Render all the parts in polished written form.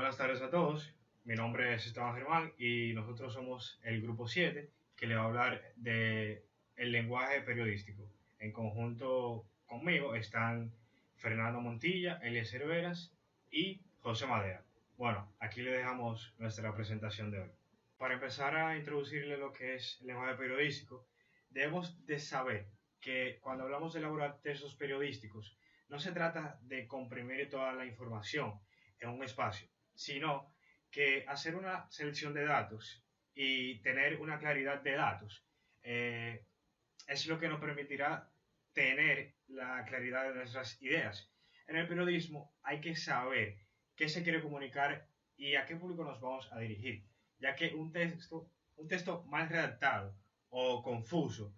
Buenas tardes a todos, mi nombre es Esteban Germán y nosotros somos el Grupo 7 que le va a hablar de el lenguaje periodístico. En conjunto conmigo están Fernando Montilla, Eliezer Veras y José Madera. Bueno, aquí le dejamos nuestra presentación de hoy. Para empezar a introducirle lo que es el lenguaje periodístico, debemos de saber que cuando hablamos de elaborar textos periodísticos, no se trata de comprimir toda la información en un espacio, sino que hacer una selección de datos y tener una claridad de datos es lo que nos permitirá tener la claridad de nuestras ideas. En el periodismo hay que saber qué se quiere comunicar y a qué público nos vamos a dirigir, ya que un texto mal redactado o confuso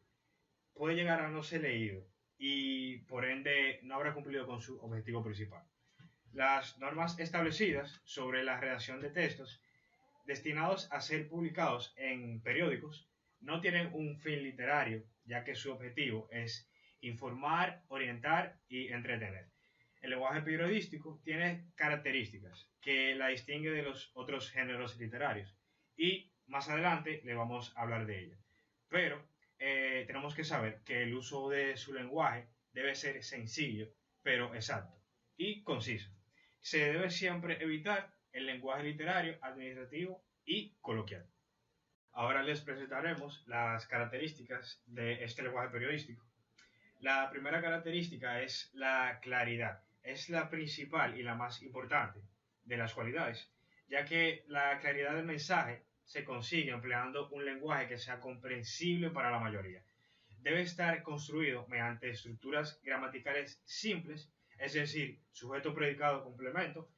puede llegar a no ser leído y por ende no habrá cumplido con su objetivo principal. Las normas establecidas sobre la redacción de textos destinados a ser publicados en periódicos no tienen un fin literario, ya que su objetivo es informar, orientar y entretener. El lenguaje periodístico tiene características que la distinguen de los otros géneros literarios y más adelante le vamos a hablar de ella. Pero tenemos que saber que el uso de su lenguaje debe ser sencillo, pero exacto y conciso. Se debe siempre evitar el lenguaje literario, administrativo y coloquial. Ahora les presentaremos las características de este lenguaje periodístico. La primera característica es la claridad. Es la principal y la más importante de las cualidades, ya que la claridad del mensaje se consigue empleando un lenguaje que sea comprensible para la mayoría. Debe estar construido mediante estructuras gramaticales simples, es decir, sujeto, predicado, complemento,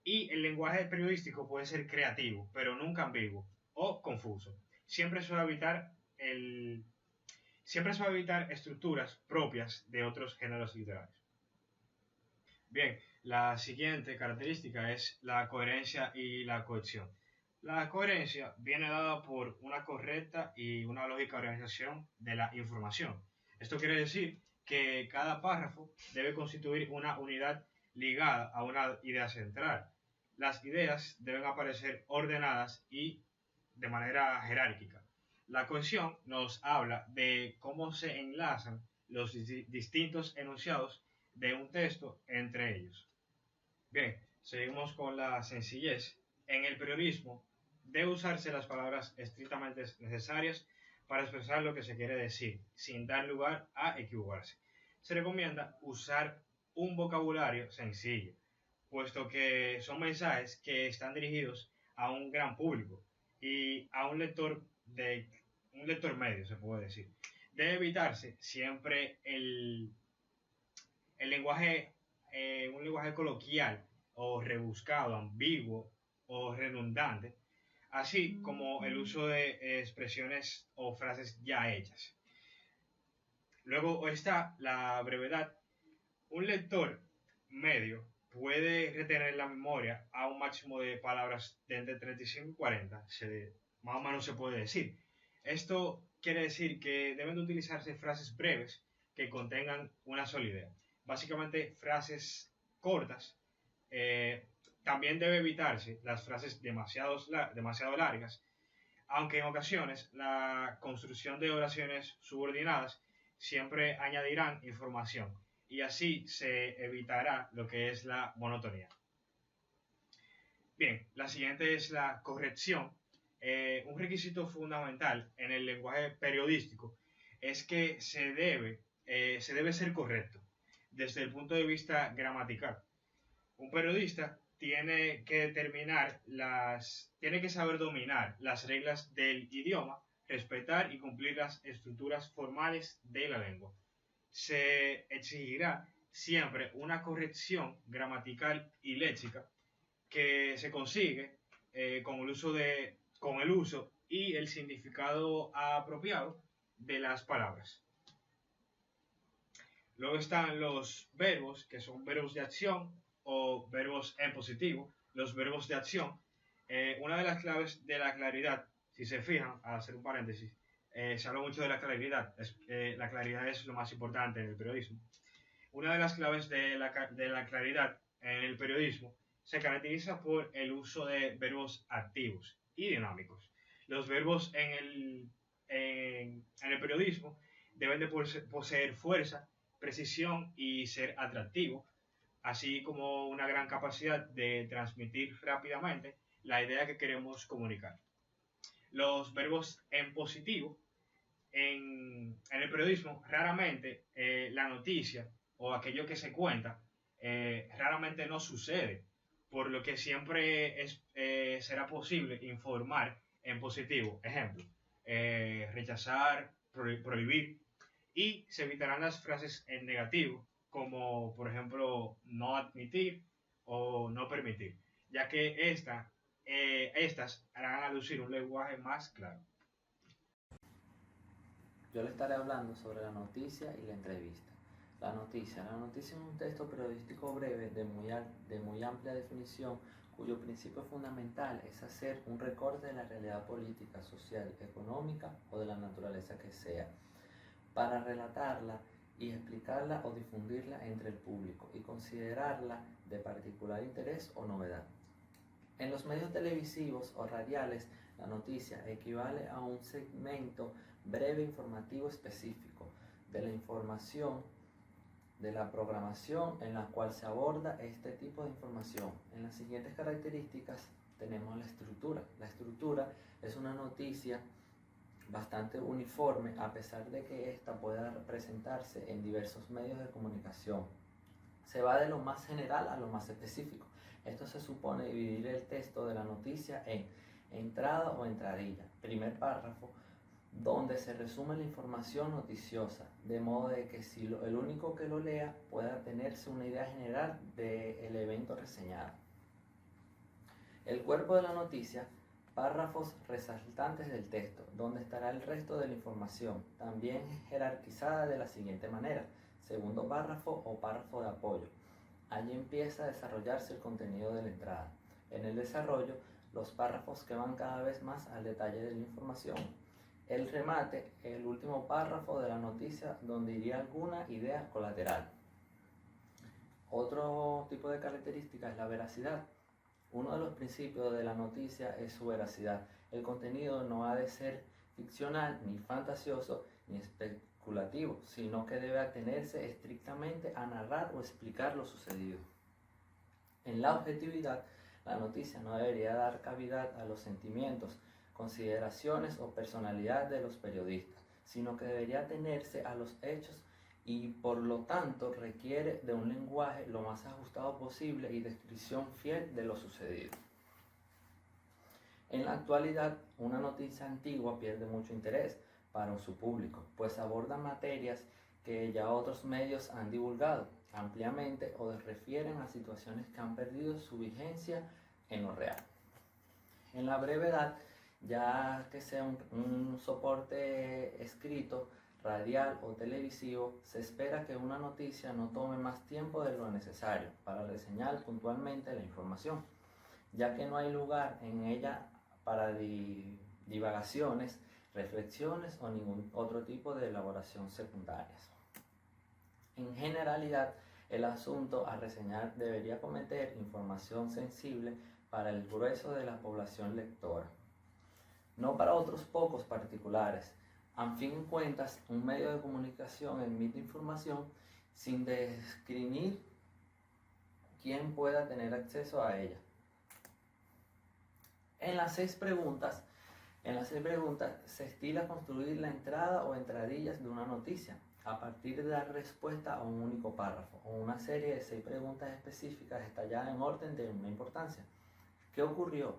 y el lenguaje periodístico puede ser creativo, pero nunca ambiguo o confuso. Siempre se va a evitar estructuras propias de otros géneros literarios. Bien, la siguiente característica es la coherencia y la cohesión. La coherencia viene dada por una correcta y una lógica organización de la información. Esto quiere decir que cada párrafo debe constituir una unidad ligada a una idea central. Las ideas deben aparecer ordenadas y de manera jerárquica. La cohesión nos habla de cómo se enlazan los distintos enunciados de un texto entre ellos. Bien, seguimos con la sencillez. En el periodismo debe usarse las palabras estrictamente necesarias para expresar lo que se quiere decir, sin dar lugar a equivocarse. Se recomienda usar un vocabulario sencillo, puesto que son mensajes que están dirigidos a un gran público y a un lector medio, se puede decir. Debe evitarse siempre el lenguaje, un lenguaje coloquial o rebuscado, ambiguo o redundante, así como el uso de expresiones o frases ya hechas. Luego está la brevedad. Un lector medio puede retener la memoria a un máximo de palabras de entre 35 y 40, más o menos se puede decir. Esto quiere decir que deben de utilizarse frases breves que contengan una sola idea. Básicamente frases cortas. También debe evitarse las frases demasiado largas, aunque en ocasiones la construcción de oraciones subordinadas siempre añadirán información y así se evitará lo que es la monotonía. Bien, la siguiente es la corrección. Un requisito fundamental en el lenguaje periodístico es que se debe ser correcto desde el punto de vista gramatical. Un periodista tiene que saber dominar las reglas del idioma, respetar y cumplir las estructuras formales de la lengua. Se exigirá siempre una corrección gramatical y léxica que se consigue con el uso y el significado apropiado de las palabras. Luego están los verbos, que son verbos de acción o verbos en positivo. Los verbos de acción, una de las claves de la claridad, si se fijan, a hacer un paréntesis, se habla mucho de la claridad. La claridad es lo más importante en el periodismo. Una de las claves de la claridad en el periodismo se caracteriza por el uso de verbos activos y dinámicos. Los verbos en el periodismo deben de poseer fuerza, precisión y ser atractivos, así como una gran capacidad de transmitir rápidamente la idea que queremos comunicar. Los verbos en positivo en el periodismo, raramente la noticia o aquello que se cuenta raramente no sucede, por lo que siempre será posible informar en positivo. Ejemplo, rechazar, prohibir, y se evitarán las frases en negativo, como por ejemplo no admitir o no permitir, ya que estas harán a lucir un lenguaje más claro. Yo le estaré hablando sobre la noticia y la entrevista. La noticia es un texto periodístico breve de muy amplia definición, cuyo principio fundamental es hacer un recorte de la realidad política, social, económica o de la naturaleza que sea, para relatarla y explicarla o difundirla entre el público y considerarla de particular interés o novedad. En los medios televisivos o radiales, la noticia equivale a un segmento breve informativo específico de la información de la programación en la cual se aborda este tipo de información. En las siguientes características tenemos la estructura. La estructura es una noticia bastante uniforme a pesar de que ésta pueda presentarse en diversos medios de comunicación. Se va de lo más general a lo más específico. Esto se supone dividir el texto de la noticia en entrada o entradilla, primer párrafo, donde se resume la información noticiosa, de modo de que si el único que lo lea pueda tenerse una idea general del evento reseñado. El cuerpo de la noticia, párrafos resaltantes del texto, donde estará el resto de la información, también jerarquizada de la siguiente manera: segundo párrafo o párrafo de apoyo. Allí empieza a desarrollarse el contenido de la entrada. En el desarrollo, los párrafos que van cada vez más al detalle de la información. El remate, el último párrafo de la noticia, donde iría alguna idea colateral. Otro tipo de característica es la veracidad. Uno de los principios de la noticia es su veracidad. El contenido no ha de ser ficcional, ni fantasioso, ni especulativo, sino que debe atenerse estrictamente a narrar o explicar lo sucedido. En la objetividad, la noticia no debería dar cavidad a los sentimientos, consideraciones o personalidad de los periodistas, sino que debería atenerse a los hechos y por lo tanto requiere de un lenguaje lo más ajustado posible y descripción fiel de lo sucedido. En la actualidad, una noticia antigua pierde mucho interés para su público, pues aborda materias que ya otros medios han divulgado ampliamente o refieren a situaciones que han perdido su vigencia en lo real. En la brevedad, ya que sea un soporte escrito, radial o televisivo, se espera que una noticia no tome más tiempo de lo necesario para reseñar puntualmente la información, ya que no hay lugar en ella para divagaciones, reflexiones o ningún otro tipo de elaboración secundarias. En generalidad, el asunto a reseñar debería cometer información sensible para el grueso de la población lectora, no para otros pocos particulares. A fin de cuentas, un medio de comunicación emite información sin discriminar quién pueda tener acceso a ella. En las seis preguntas se estila construir la entrada o entradillas de una noticia a partir de dar respuesta a un único párrafo o una serie de 6 preguntas específicas detalladas en orden de una importancia. ¿Qué ocurrió?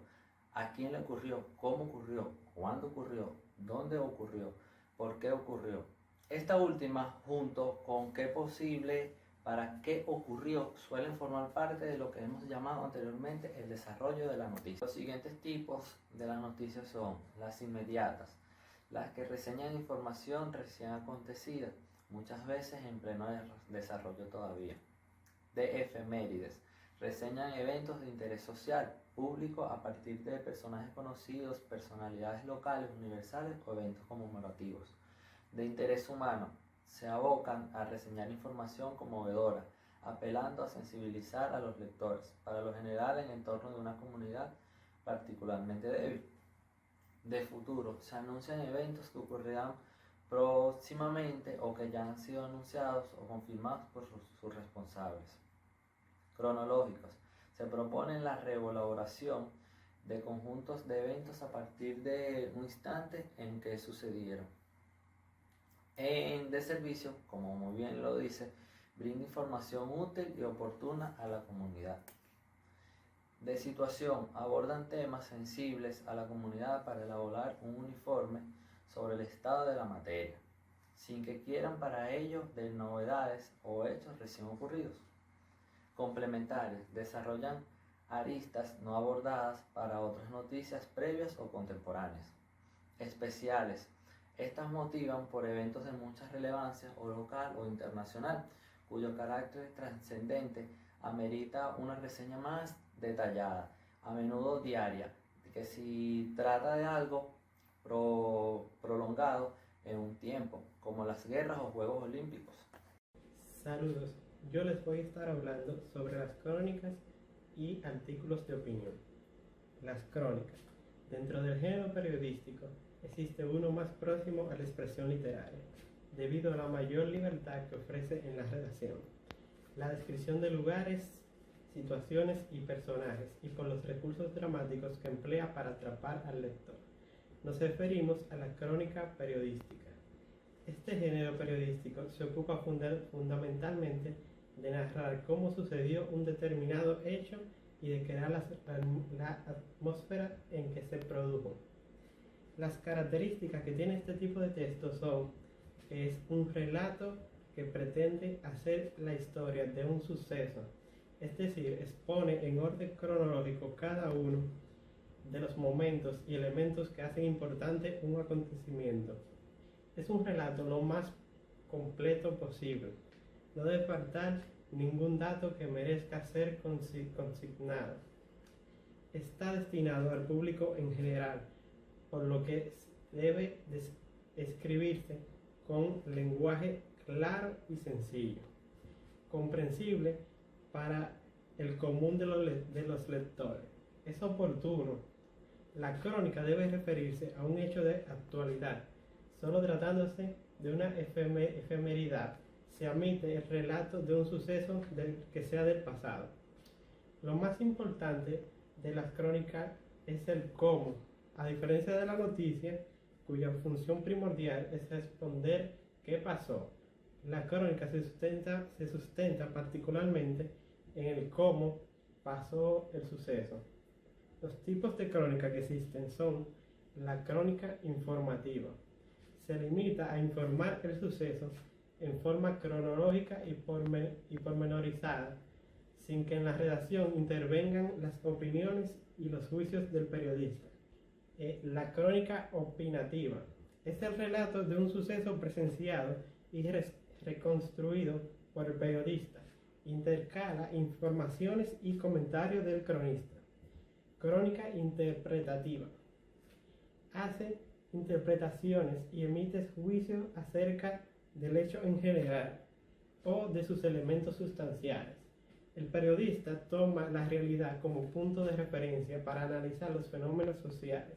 ¿A quién le ocurrió? ¿Cómo ocurrió? ¿Cuándo ocurrió? ¿Dónde ocurrió? ¿Por qué ocurrió? Esta última, junto con qué posible, para qué ocurrió, suelen formar parte de lo que hemos llamado anteriormente el desarrollo de la noticia. Los siguientes tipos de las noticias son las inmediatas, las que reseñan información recién acontecida, muchas veces en pleno desarrollo todavía. De efemérides, reseñan eventos de interés social, público a partir de personajes conocidos, personalidades locales, universales o eventos conmemorativos. De interés humano, se abocan a reseñar información conmovedora, apelando a sensibilizar a los lectores, para lo general en entorno de una comunidad particularmente débil. De futuro, se anuncian eventos que ocurrirán próximamente o que ya han sido anunciados o confirmados por sus responsables. Cronológicos. Se propone la reelaboración de conjuntos de eventos a partir de un instante en que sucedieron. De servicio, como muy bien lo dice, brinda información útil y oportuna a la comunidad. De situación, abordan temas sensibles a la comunidad para elaborar un informe sobre el estado de la materia, sin que quieran para ello de novedades o hechos recién ocurridos. Complementarios, desarrollan aristas no abordadas para otras noticias previas o contemporáneas. Especiales, estas motivan por eventos de mucha relevancia o local o internacional, cuyo carácter trascendente amerita una reseña más detallada, a menudo diaria, que si trata de algo prolongado en un tiempo, como las guerras o Juegos Olímpicos. Saludos, yo les voy a estar hablando sobre las crónicas y artículos de opinión. Las crónicas. Dentro del género periodístico existe uno más próximo a la expresión literaria, debido a la mayor libertad que ofrece en la redacción, la descripción de lugares, situaciones y personajes, y por los recursos dramáticos que emplea para atrapar al lector. Nos referimos a la crónica periodística. Este género periodístico se ocupa fundamentalmente de narrar cómo sucedió un determinado hecho y de crear la atmósfera en que se produjo. Las características que tiene este tipo de texto son que es un relato que pretende hacer la historia de un suceso, es decir, expone en orden cronológico cada uno de los momentos y elementos que hacen importante un acontecimiento. Es un relato lo más completo posible. No debe faltar ningún dato que merezca ser consignado. Está destinado al público en general, por lo que debe escribirse con lenguaje claro y sencillo, comprensible para el común de los lectores. Es oportuno. La crónica debe referirse a un hecho de actualidad. Solo tratándose de una efemeridad, se admite el relato de un suceso que sea del pasado. Lo más importante de las crónicas es el cómo, a diferencia de la noticia, cuya función primordial es responder qué pasó. La crónica se sustenta particularmente en el cómo pasó el suceso. Los tipos de crónica que existen son la crónica informativa. Se limita a informar el suceso en forma cronológica y pormenorizada, sin que en la redacción intervengan las opiniones y los juicios del periodista. La crónica opinativa es el relato de un suceso presenciado y reconstruido por el periodista. Intercala informaciones y comentarios del cronista. Crónica interpretativa. Hace interpretaciones y emite juicios acerca del hecho en general o de sus elementos sustanciales. El periodista toma la realidad como punto de referencia para analizar los fenómenos sociales,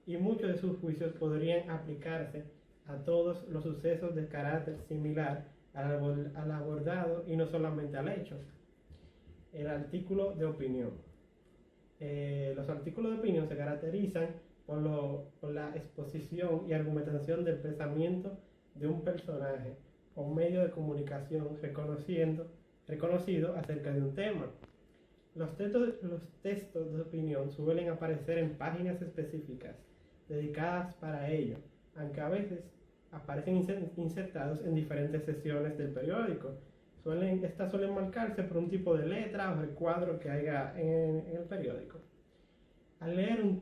y muchos de sus juicios podrían aplicarse a todos los sucesos de carácter similar al abordado y no solamente al hecho. El artículo de opinión. Los artículos de opinión se caracterizan por la exposición y argumentación del pensamiento de un personaje o medio de comunicación reconocido acerca de un tema. Los textos de opinión suelen aparecer en páginas específicas dedicadas para ello, aunque a veces aparecen insertados en diferentes secciones del periódico. Estas suelen marcarse por un tipo de letra o recuadro que haya en el periódico. Al leer un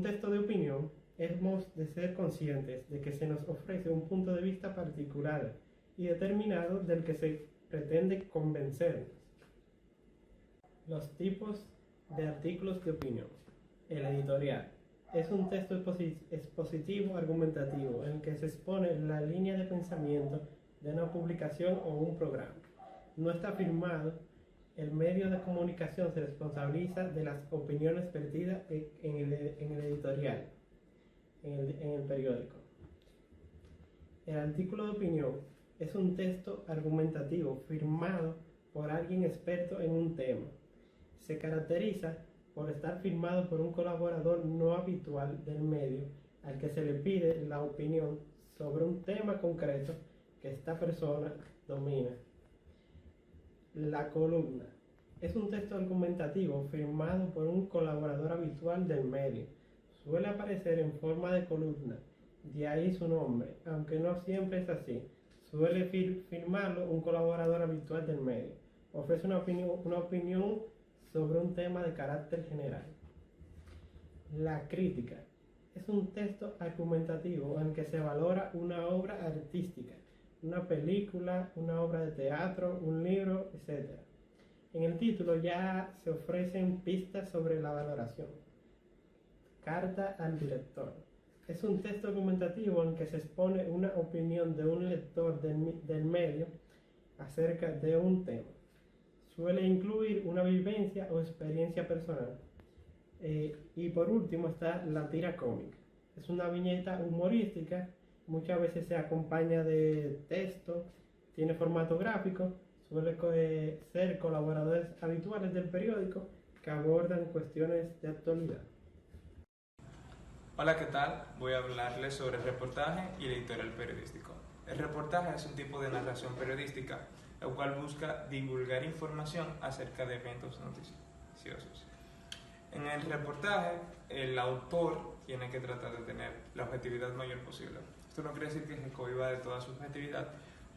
texto de opinión, hemos de ser conscientes de que se nos ofrece un punto de vista particular y determinado del que se pretende convencernos. Los tipos de artículos de opinión. El editorial es un texto expositivo argumentativo en el que se expone la línea de pensamiento de una publicación o un programa. no está firmado, el medio de comunicación se responsabiliza de las opiniones vertidas en el editorial, en el periódico. El artículo de opinión es un texto argumentativo firmado por alguien experto en un tema. Se caracteriza por estar firmado por un colaborador no habitual del medio al que se le pide la opinión sobre un tema concreto que esta persona domina. La columna es un texto argumentativo firmado por un colaborador habitual del medio. Suele aparecer en forma de columna, de ahí su nombre, aunque no siempre es así. Suele firmarlo un colaborador habitual del medio. Ofrece una opinión sobre un tema de carácter general. La crítica es un texto argumentativo en que se valora una obra artística, una película, una obra de teatro, un libro, etc. En el título ya se ofrecen pistas sobre la valoración. Carta al director. Es un texto argumentativo en que se expone una opinión de un lector del medio acerca de un tema. Suele incluir una vivencia o experiencia personal. Y por último está la tira cómica. Es una viñeta humorística, muchas veces se acompaña de texto, tiene formato gráfico, suele ser colaboradores habituales del periódico que abordan cuestiones de actualidad. Hola, ¿qué tal? Voy a hablarles sobre el reportaje y el editorial periodístico. El reportaje es un tipo de narración periodística, el cual busca divulgar información acerca de eventos noticiosos. En el reportaje, el autor tiene que tratar de tener la objetividad mayor posible. Esto no quiere decir que se cohiba de toda subjetividad,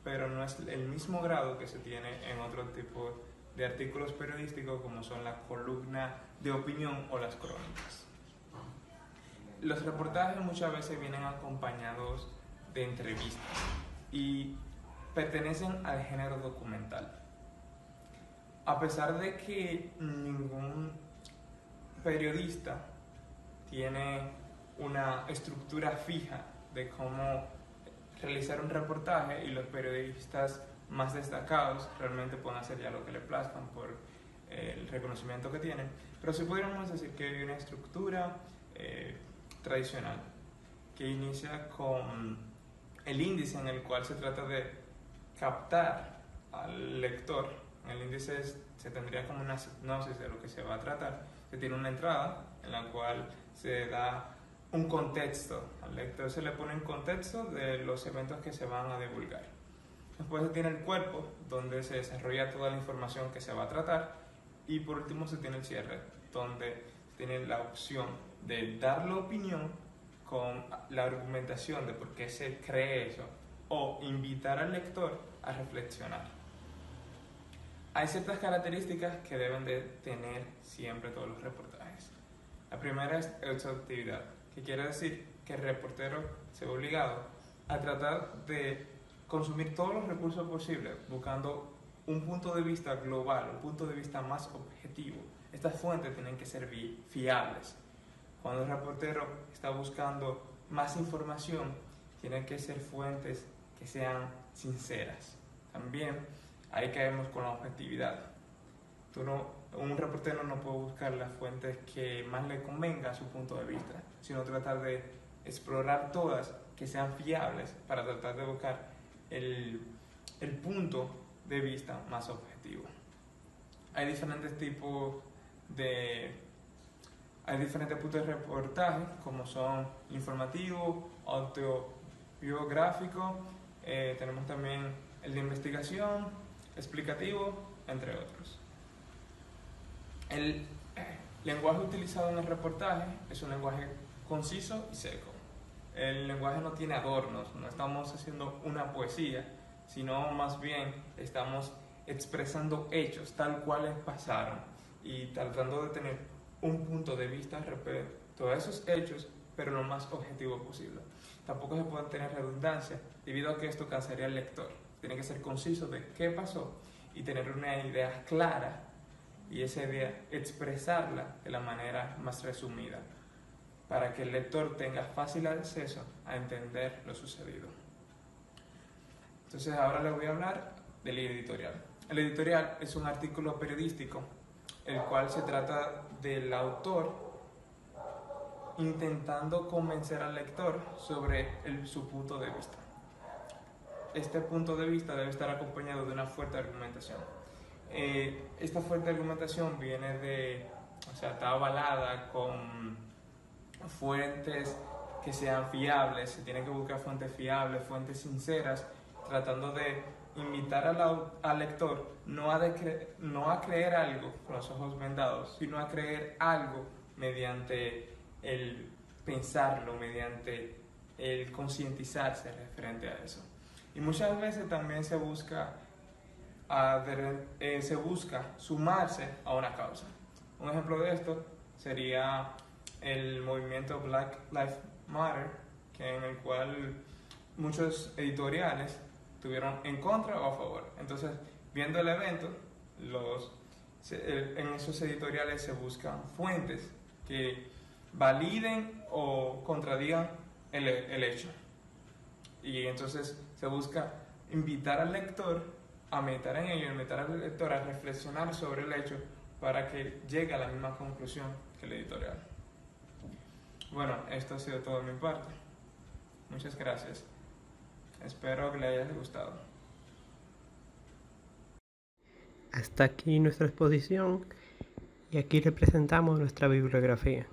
pero no es el mismo grado que se tiene en otro tipo de artículos periodísticos como son la columna de opinión o las crónicas. Los reportajes muchas veces vienen acompañados de entrevistas y pertenecen al género documental. A pesar de que ningún periodista tiene una estructura fija de cómo realizar un reportaje, y los periodistas más destacados realmente pueden hacer ya lo que le plazcan por el reconocimiento que tienen, pero sí podríamos decir que hay una estructura tradicional que inicia con el índice en el cual se trata de captar al lector. En el índice se tendría como una sinopsis de lo que se va a tratar. Se tiene una entrada en la cual se da un contexto. Al lector se le pone un contexto de los eventos que se van a divulgar. Después se tiene el cuerpo, donde se desarrolla toda la información que se va a tratar. Y por último se tiene el cierre, donde se tiene la opción de dar la opinión con la argumentación de por qué se cree eso, o invitar al lector a reflexionar. Hay ciertas características que deben de tener siempre todos los reportajes. La primera es exhaustividad, que quiere decir que el reportero se ve obligado a tratar de consumir todos los recursos posibles, buscando un punto de vista global, un punto de vista más objetivo. Estas fuentes tienen que ser fiables. Cuando el reportero está buscando más información, tienen que ser fuentes que sean sinceras. También ahí caemos con la objetividad. Un reportero no puede buscar las fuentes que más le convenga a su punto de vista, sino tratar de explorar todas que sean fiables para tratar de buscar el punto de vista más objetivo. Hay diferentes puntos de reportaje, como son informativo, autobiográfico, tenemos también el de investigación, explicativo, entre otros. El lenguaje utilizado en el reportaje es un lenguaje conciso y seco. El lenguaje no tiene adornos, no estamos haciendo una poesía, sino más bien estamos expresando hechos tal cuales pasaron y tratando de tener un punto de vista respecto a esos hechos, pero lo más objetivo posible. Tampoco se puede tener redundancia, debido a que esto cansaría al lector. Tiene que ser conciso de qué pasó y tener una idea clara, y esa idea expresarla de la manera más resumida, para que el lector tenga fácil acceso a entender lo sucedido. Entonces ahora les voy a hablar del editorial. El editorial es un artículo periodístico, el cual se trata del autor intentando convencer al lector sobre su punto de vista. Este punto de vista debe estar acompañado de una fuerte argumentación. Esta fuerte argumentación está avalada con fuentes que sean fiables. Se tienen que buscar fuentes fiables, fuentes sinceras, tratando de invitar al lector no a creer algo con los ojos vendados, sino a creer algo mediante el pensarlo, mediante el concientizarse referente a eso. Y muchas veces también se busca sumarse a una causa. Un ejemplo de esto sería el movimiento Black Lives Matter, en el cual muchos editoriales estuvieron en contra o a favor. Entonces, viendo el evento, en esos editoriales se buscan fuentes que validen o contradigan el hecho. Y entonces se busca invitar al lector a meditar en ello, invitar al lector a reflexionar sobre el hecho para que llegue a la misma conclusión que el editorial. Bueno, esto ha sido todo de mi parte. Muchas gracias. Espero que les haya gustado. Hasta aquí nuestra exposición y aquí le presentamos nuestra bibliografía.